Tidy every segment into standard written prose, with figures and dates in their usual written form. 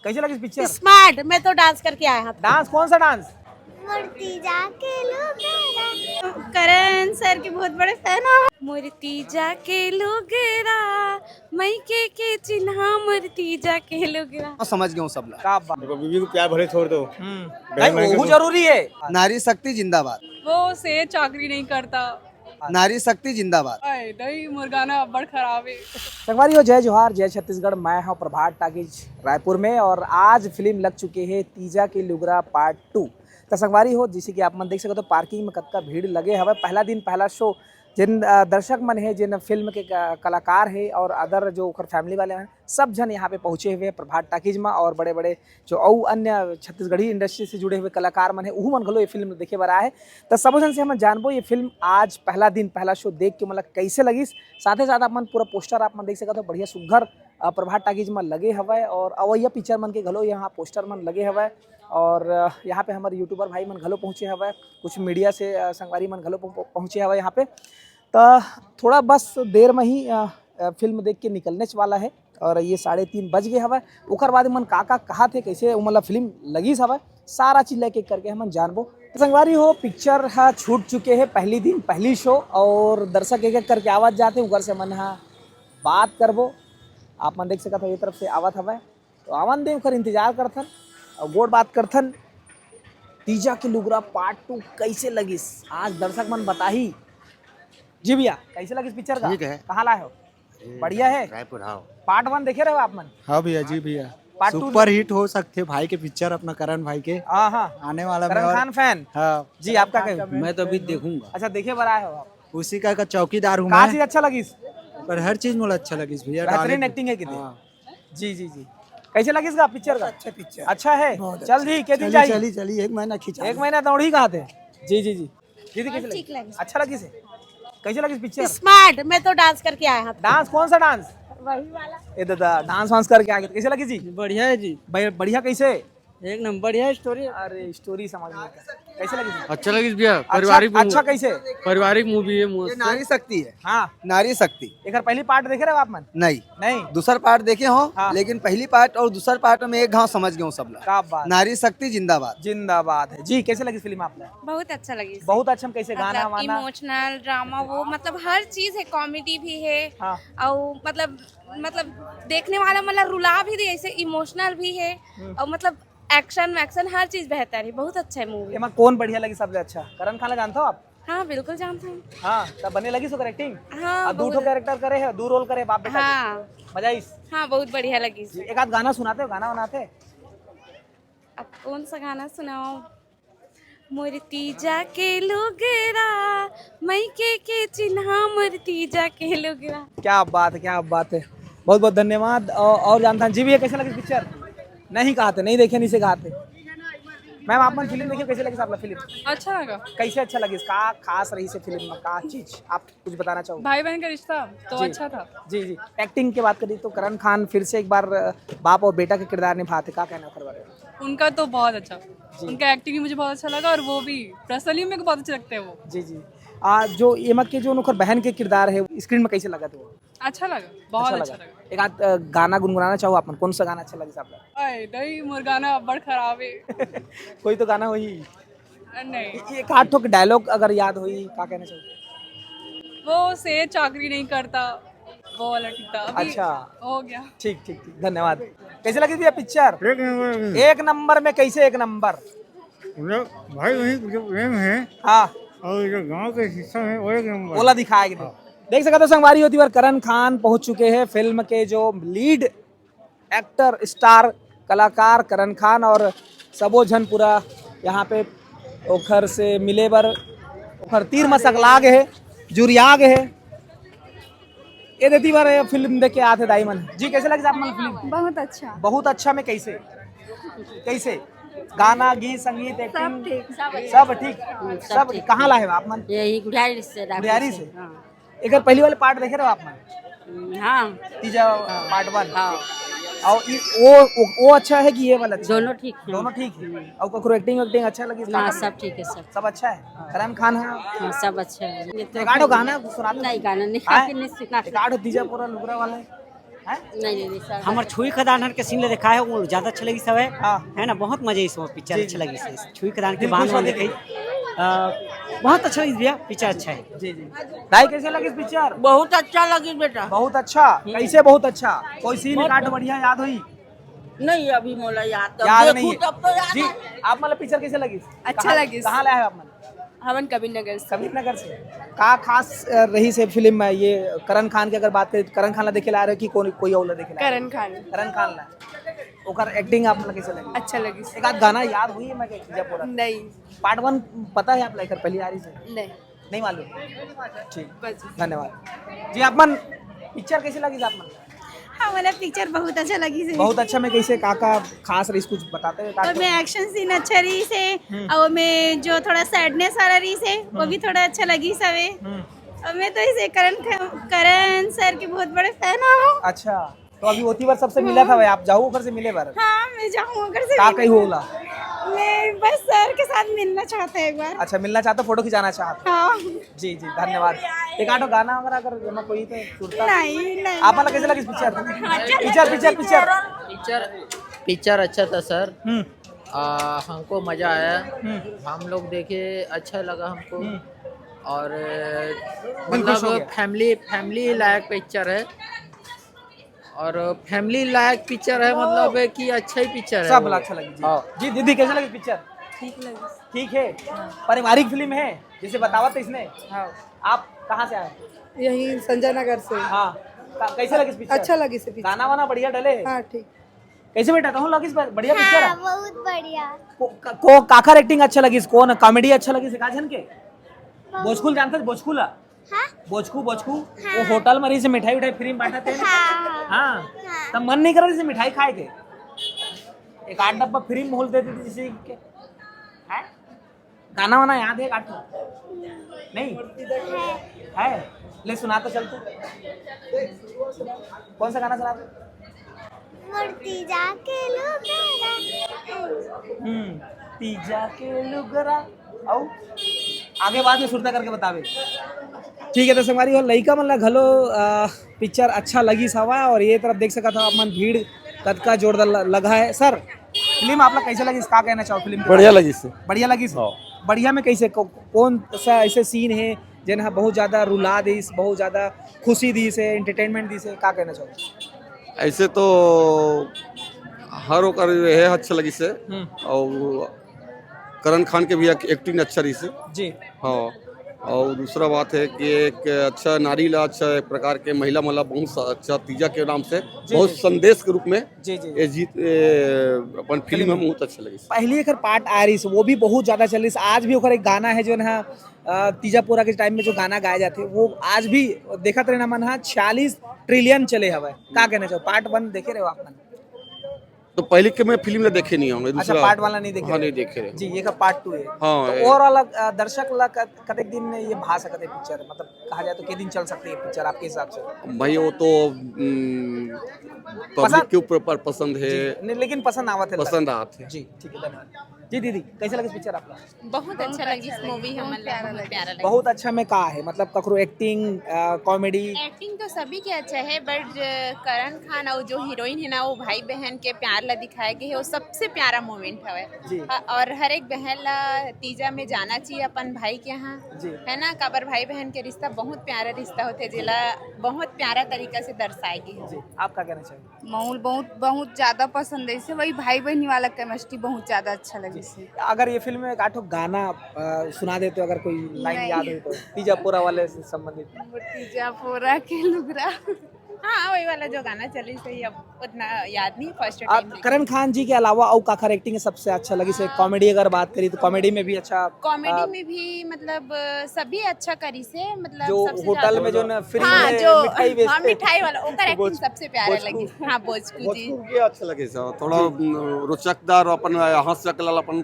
कैसे लगी picture? Smart. मैं तो डांस करके आया था। डांस? कौन सा डांस? मूर्ति जाके लोगेरा। करण सर के बहुत बड़े फैन हो। मूर्ति जाके लोगेरा मई के चिन्हा मूर्ति जाके लोगेरा। समझ गया हूँ सब क्या बात। देखो बीवी को प्यार भले छोड़ दो, नहीं वो जरूरी है। नारी शक्ति जिंदाबाद, वो से चाकरी नहीं करता। नारी शक्ति जिंदाबाद। नहीं मुर्गाना बड़ खराब है। संगवारी हो, जय जोहार, जय छत्तीसगढ़। मैं हूं प्रभात टाकीज रायपुर में और आज फिल्म लग चुके हैं तीजा के लुगरा पार्ट 2। तो संगवारी हो, जैसे कि आप मन देख सकते हो पार्किंग में कतका भीड़ लगे हवे। पहला दिन पहला शो जिन दर्शक मन है, जिन फिल्म के कलाकार है और अदर जो ओकर फैमिली वाले हैं, सब जन यहाँ पे पहुँचे हुए हैं प्रभात टाकीज में। और बड़े बड़े जो और अन्य छत्तीसगढ़ी इंडस्ट्री से जुड़े हुए कलाकार मन है, वह मन घलो ये फिल्म देखे बर आए। तो सब जन से हम जानबो ये फिल्म आज पहला दिन पहला शो देख के मतलब कैसे लगिस। साथ ही साथ आप मन पूरा पोस्टर आप मन देख सकते हो, बढ़िया सुघर प्रभात टाकीज में लगे हवे और अवैया पिक्चर मन के घलो यहाँ पोस्टर मन लगे हवे। और यहाँ पे हमारे यूट्यूबर भाई मन घलो पहुँचे हवे, कुछ मीडिया से संगवारी मन घलो पहुँचे हवे यहाँ पे। तो थोड़ा बस देर में ही फिल्म देख के निकलने वाला है और ये 3:30 बज गए हवे। उकर बाद मन का कहा थे कैसे मतलब फिल्म लगी हवे, सारा चीज लेके करके हम जानबो। तो संगवारी हो, पिक्चर छूट चुके हैं पहली दिन पहली शो और दर्शक एक एक करके आवाज जाते उधर से मन बात करबो। आप मन देख सकते हो ये तरफ से आवत हवे, तो आवन दे उकर इंतजार करथन और गोड़ बात करथन। तीजा के लुगरा पार्ट 2 कैसे लगिस आज दर्शक मन बताही। जी भैया, कैसे लगी पिक्चर का? ठीक है। कहाँ लाए हो? बढ़िया है। रायपुर। हाँ पार्ट 1 देखे रहे हो आप मन? हाँ भैया, जी भैया, पार्ट 2 सुपर हिट हो सकते भाई के पिक्चर अपना करण भाई के हाँ हाँ आने वाला में। करण और खान फैन। हाँ जी आपका क्या? मैं तो अभी देखूंगा। अच्छा देखे बर आए हो आप? उसी का चौकीदार हूँ कहाँ मैं, चीज अच्छा लगी? पर हर चीज मुझे अच्छा लगी भैया। बेहतरीन एक्टिंग है कितनी। हाँ। जी जी जी, कैसे लगी इसका पिक्चर का? अच्छा पिक्चर, अच्छा है। चल जी के दिन चाहिए? चली 1 महीना खींचा। 1 महीना दौड़ ही कहा थे। जी जी जी, दीदी कैसे ठीक लगी? लगी। अच्छा लगी से? कैसे लगी पिक्चर? स्मार्ट। मैं तो डांस करके आया था। डांस? कौन सा डांस? वही वाला। ये दादा डांस वांस करके आ गए, कैसे लगी जी? बढ़िया है जी, बढ़िया कैसे? एक नंबर बढ़िया स्टोरी। अरे स्टोरी समझ में कैसे लगी जी? अच्छा लगी भैया, अच्छा कैसे? पारिवारिक मूवी है ये मस्त। नारी शक्ति है। हाँ, नारी शक्ति एक पहली पार्ट देखे रहे हो आप मन? नहीं दूसरा पार्ट देखे हो। हाँ। लेकिन पहली पार्ट और दूसरा पार्ट में एक घाव समझ गए सब लोग। क्या बात। नारी शक्ति जिंदाबाद। जिंदाबाद है जी। कैसे लगी फिल्म आपने? बहुत अच्छा लगी। बहुत अच्छा। कैसे गाना वाना? इमोशनल ड्रामा, वो मतलब हर चीज है, कॉमेडी भी है। हाँ। और मतलब देखने वाला मतलब रुला भी दे, ऐसे इमोशनल भी है। और मतलब एक्शन हर चीज बेहतर है। बहुत अच्छा है मूवी। एमा कौन बढ़िया लगी सबसे अच्छा? करण खान जानते हो आप? हाँ बिल्कुल जानता हूँ। हाँ, तब बने लगी सो एक्टिंग। हाँ अब दूठो कैरेक्टर करे है, दो रोल करे बाप बेटा के। हाँ मजा इस। हाँ बहुत बढ़िया लगी। एक आध गाना सुनाते हो? गाना बनाते? अब कौन सा गाना सुनाओ? मूर्ति जाके लोगेरा मई के चिन्हा मूर्ति जाके लोगेरा। क्या बात है, क्या बात है। बहुत बहुत धन्यवाद। और जानता जी भैया, कैसे लगी पिक्चर? नहीं कहा थे, नहीं देखे, नहीं से कहा थे। मैम आप मन फिल्म देखिए, कैसे लगी आपला फिल्म? अच्छा लगा। कैसे अच्छा लगी? का खास रही से फिल्म में का चीज आप कुछ बताना चाहोगे? भाई बहन का रिश्ता तो जी। अच्छा था। जी जी, एक्टिंग की बात करी तो करण खान फिर से एक बार बाप और बेटा के किरदार निभाते, क्या कहना है बारे में? उनका तो बहुत अच्छा, उनका एक्टिंग भी मुझे बहुत अच्छा लगा और वो भी पर्सनली मेरे को बहुत अच्छे लगते हैं वो। जी जी। जो एमा के जो उनकर बहन के किरदार है स्क्रीन में कैसे लगा था वो? अच्छा लगा, बहुत अच्छा लगा। एक आध गाना गुनगुनाना चाहो आप? कौन सा गाना अच्छा लगे आपका? नहीं मुर्गाना बड़ खराब है। कोई तो गाना होई। नहीं एक आध ठोक डायलॉग अगर याद होई, क्या कहना चाहिए? वो से चाकरी नहीं करता, वो वाला ठीक था। अभी अच्छा हो गया। ठीक ठीक ठीक, धन्यवाद। कैसे लगी थी पिक्चर? एक नंबर में। कैसे एक नंबर? भाई वही जो प्रेम है हाँ, और जो गांव के हिस्सा है वो एक नंबर। बोला दिखाया कि नहीं? देख सकते हो संगवारी होती बार करण खान पहुंच चुके हैं। फिल्म के जो लीड एक्टर स्टार कलाकार करण खान और सबो जन पूरा यहाँ पे ओखर से मिले बर ओखर तीर मसक लाग है, जुरियाग है। ये देती बार फिल्म देख के आते दाई मन जी। कैसे लगी आप मन फिल्म? बहुत अच्छा। बहुत अच्छा में कैसे? कैसे गाना गीत संगीत एक्टिंग सब ठीक? सब ठीक। कहाँ लाए हो आप मन? यही गुड़ियारी से। गुड़ियारी से। एक पहली वाले पार्ट देखे रहे हो आप मन? हाँ तीजा पार्ट 1। हाँ और वो अच्छा है कि ये वाला अच्छा? दोनों ठीक है। दोनों ठीक है। और ककरो एक्टिंग अच्छा लगी? हाँ सब ठीक है। सब अच्छा है। करण खान है। हाँ सब अच्छा है। एक आधो गाना सुना दो। नहीं गाना नहीं हाँ? नहीं सुना। एक आधो तीजा पूरा लुगरा वाला है। हैं? हमार छुई खदान हर के सीन ले देखा है वो ज्यादा अच्छा लगी सब हाँ। है ना बहुत मजे इसमें पिक्चर जी, अच्छा जी। लगी से छुई खदान के दिल बांध खुश हो में गई। देखी बहुत अच्छा लगी भैया पिक्चर अच्छा है जी जी भाई कैसे लगी इस पिक्चर? बहुत अच्छा लगी बेटा। बहुत अच्छा। कैसे बहुत अच्छा? कोई सीन काट बढ़िया याद हुई? नहीं अभी मोला याद याद नहीं है। तब तो याद जी आप मतलब पिक्चर कैसे लगी? अच्छा लगी। कहाँ लाए हो आप? मतलब हवन कबीर नगर से। कबीर नगर से। का खास रही से फिल्म में ये करण खान की अगर बात करें तो करण खान ला देखे ला रहे हो कि कोई और ला देखे ला? करण खान करण खान ला। ओकर एक्टिंग आप मतलब कैसे लगी? अच्छा लगी। एक आध गाना याद हुई है मैं क्या पूरा? नहीं पार्ट 1 पता है आप लाइकर पहली आ रही से? नहीं नहीं मालूम? ठीक बस। धन्यवाद जी। आप मन पिक्चर कैसे लगी आप मन? हाँ मतलब पिक्चर बहुत अच्छा लगी से बहुत अच्छा। में कैसे काका खास रही कुछ बताते हैं? और में एक्शन सीन अच्छा रही से और में जो थोड़ा सैडनेस वाला रही से वो भी थोड़ा अच्छा लगी सवे। और मैं तो इसे करण सर के बहुत बड़े फैन हूँ। अच्छा तो अभी ओती बार सबसे मिला था भाई, आप जाओ घर से मिले बार? हाँ मैं जाऊँ अगर से का कहीं होला? मैं बस सर के साथ मिलना चाहता है एक बार। अच्छा मिलना चाहते, फोटो खिंचाना चाहते? हाँ जी जी धन्यवाद। एक आठो गाना वगैरह अगर जमा कोई तो सुनता? नहीं नहीं आप मतलब कैसे लगी पिक्चर? पिक्चर पिक्चर अच्छा था सर। हम्म हमको मजा आया। हम लोग देखे अच्छा लगा हमको और खुश हो मतलब गया। फैमिली लायक पिक्चर है और फैमिली लायक पिक्चर है मतलब है कि अच्छा ही पिक्चर है सब वो। अच्छा लगी जी। हाँ। जी दीदी कैसे लगी पिक्चर? ठीक लगी। ठीक है। पारिवारिक फिल्म है जैसे बतावा था इसने। हाँ आप कहाँ से आए? यही संजय नगर से। हाँ कैसे लगी पिक्चर? अच्छा लगी से पिक्चर। गाना वाना बढ़िया डले? हाँ ठीक। कैसे बेटा कहूँ लगी बढ़िया पिक्चर है? बहुत बढ़िया। को काकर एक्टिंग अच्छा लगी? कौन कॉमेडी अच्छा लगी सिखा जन के? बोचकुल जानते थे? बोचकुल बोचकू वो होटल में रही से मिठाई उठाई फ्री में बांटा थे। हाँ तब मन नहीं कर रहा जैसे मिठाई खाए के? एक 8 डब्बा फ्री में होल देते थे जैसे के। हैं? गाना वाना याद है? काटो नहीं है? ले सुना तो चलते। कौन सा गाना चला? मूर्ति जाके तीजा के लुगरा आओ आगे बाद में सुरता करके बतावे। ठीक है तो संगवारी हो लइका मन ला घलो पिक्चर अच्छा लगी सवा और ये तरफ देख सका था आप मन भीड़ कद का जोरदार लगा है। सर फिल्म आप लोग कैसे लगी? इसका कहना चाहो फिल्म? बढ़िया लगी से। बढ़िया लगी से। बढ़िया में कैसे कौन सा ऐसे सीन है जिन्हें बहुत ज्यादा रुला दी, बहुत ज्यादा खुशी दी से, एंटरटेनमेंट दी से, का कहना चाहो? ऐसे तो हर ओकर है अच्छा लगी से और करण खान के भी एक्टिंग अच्छा रही से जी। हाँ और दूसरा बात है कि एक अच्छा नारी ला अच्छा एक प्रकार के महिला मला बहुत अच्छा तीजा के नाम से बहुत संदेश के रूप में जी जी ये जीत अपन फिल्म में बहुत अच्छा लगी। पहली एक पार्ट आ रही वो भी बहुत ज्यादा चल रही। आज भी ओकर एक गाना है जो ना तीजापुरा के टाइम में जो गाना गाए जाते वो आज भी देखा रहना मन 46 ट्रिलियन चले हवे। का कहना चाहो? पार्ट 1 देखे रहे हो आप मन? तो पहले के मैं फिल्म देखे नहीं हूँ। अच्छा पार्ट वाला नहीं देखे? हाँ नहीं देखे रहे जी ये का पार्ट 2 है। हाँ तो ओवरऑल दर्शक ला कतेक दिन में ये भा सकते है पिक्चर? मतलब कहा जाए तो के दिन चल सकती है पिक्चर आपके हिसाब से? भाई वो तो पब्लिक के ऊपर पसंद है। नहीं लेकिन पसंद आवत है। पसंद आते हैं। जी ठीक है धन्यवाद। जी दीदी कैसे लगी पिक्चर आपका? बहुत अच्छा लगी इस मूवी हमें प्यारा लगी। बहुत अच्छा में का है मतलब ककरो एक्टिंग कॉमेडी? एक्टिंग तो सभी के अच्छा है बट करण खान और जो हीरोइन है ना वो भाई बहन के प्यार ला दिखाया गया है वो सबसे प्यारा मोमेंट है। और हर एक बहन ला तीजा में जाना चाहिए अपन भाई के यहाँ है ना। काबर भाई बहन के रिश्ता बहुत प्यारा रिश्ता होते जिला बहुत प्यारा तरीका से दर्शाएगी है। आप क्या कहना चाहिए? माहौल बहुत ज्यादा पसंद है इसे। वही भाई बहनी वाला केमिस्ट्री बहुत ज्यादा अच्छा लगी से। अगर ये फिल्म में एक आठो गाना सुना देते हो अगर कोई लाइन याद हो तो तीजापुरा वाले से संबंधित? तीजापुरा के लुगरा। हाँ वही वाला जो गाना चली सही अब उतना याद नहीं फर्स्ट आप करण खान जी के अलावा और काकर एक्टिंग सबसे अच्छा लगी से? कॉमेडी अगर बात करी तो कॉमेडी में भी अच्छा? कॉमेडी में भी मतलब सभी अच्छा करी से मतलब जो सबसे होटल में जो ना फ्री में जो मिठाई बेचते हाँ मिठाई वाला ओकर एक्टिंग सबसे प्यारा लगी। हाँ बोचकू जी के अच्छा लगे सर थोड़ा रोचकदार अपन हंस सकल अपन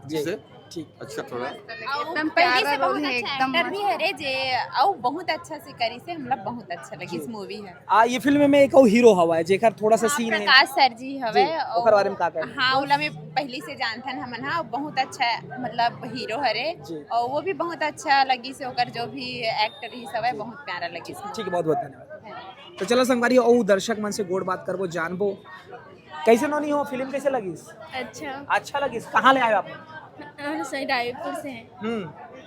जिसे ठीक अच्छा थोड़ा एकदम पहले से बहुत अच्छा एक्टर भी है रे जे और बहुत अच्छा से करी से हमला बहुत अच्छा लगी इस मूवी है। ये फिल्म में एक और हीरो हवा है जेकर थोड़ा सा सीन है प्रकाश सर जी हवे ओकर बारे में का कहना? हाँ उला में पहले से जानथन हमन। हाँ बहुत अच्छा मतलब हीरो हरे और वो भी बहुत अच्छा लगी से ओकर जो भी एक्टर ही सब है बहुत प्यारा लगी। ठीक है बहुत बहुत धन्यवाद। तो चलो संगवारी ओ दर्शक मन से गोड़ बात करबो जानबो कैसे नोनी हो फिल्म कैसे लगी? अच्छा लगी। कहाँ ले आए आप? सही रायपुर से हैं।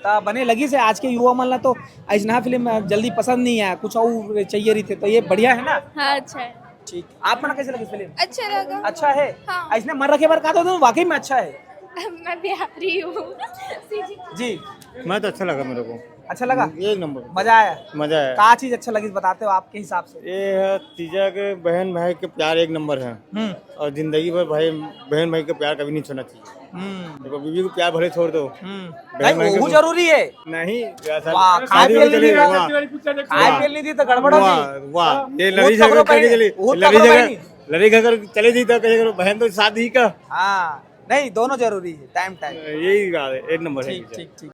ता बने लगी से आज के युवा मन ला तो ऐसा फिल्म जल्दी पसंद नहीं आया, कुछ और चाहिए रही थे, तो ये बढ़िया है ना? हाँ अच्छा है। ठीक। आप मन कैसे लगी फिल्म? अच्छा लगा। अच्छा है। हाँ। ऐसने मन रखे बार कहा तो वाकई में अच्छा है। मैं बिहारी हूँ। जी मैं तो अच्छा लगा मेरे को, अच्छा लगा, एक नंबर, मजा आया। मजा आया। क्या चीज अच्छा लगी बताते हो आपके हिसाब से? ये है तीजा के बहन भाई के प्यार एक नंबर है, और जिंदगी भर भाई बहन भाई का प्यार कभी नहीं छोड़ना चाहिए। देखो बीवी को प्यार भले छोड़ दो, भाई वो जरूरी है। नहीं वाह, खाए पिए नहीं दी तो गड़बड़ हो गई। वाह, ये वो लड़ी तो झगड़ा कपड़ों चली पहनी। लड़ी झगड़ चले दी तो कहीं बहन तो शादी का, हाँ नहीं दोनों जरूरी है, टाइम यही बात है, एक नंबर है। ठीक ठीक ठीक।